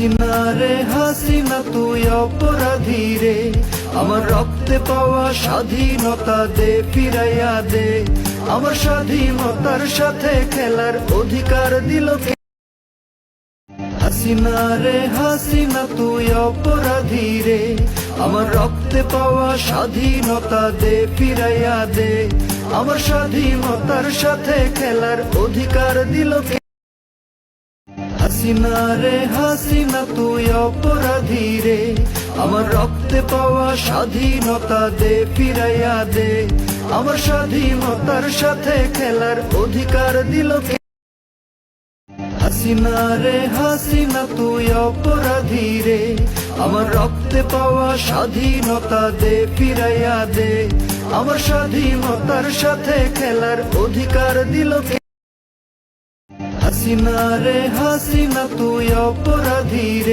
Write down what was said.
হাসিনা রে হাসিনা তুই অপরাধী রে, আমার রক্তে পাওয়া স্বাধীনতা দে ফিরাইয়া দে, আমার স্বাধীনতার সাথে খেলার অধিকার দিল কে? হাসিনা রে হাসিনা তুই অপরাধী রে, আমার রক্তে পাওয়া স্বাধীনতা দে ফিরাইয়া দে, আমার স্বাধীনতার সাথে খেলার অধিকার দিল কে? হাসিনা রে হাসিনা তুই অপরাধী রে, আমার রক্তে পাওয়া স্বাধীনতা দে ফিরাইয়া দে, আমার স্বাধীনতার সাথে খেলার অধিকার দিল কে? হাসিনা রে হাসিনা তুই অপরাধী রে, আমার রক্তে পাওয়া স্বাধীনতা দে ফিরাইয়া দে, আমার স্বাধীনতার সাথে খেলার অধিকার দিল কে? হাসিনা রে হাসিনা তুই অপরাধী রে।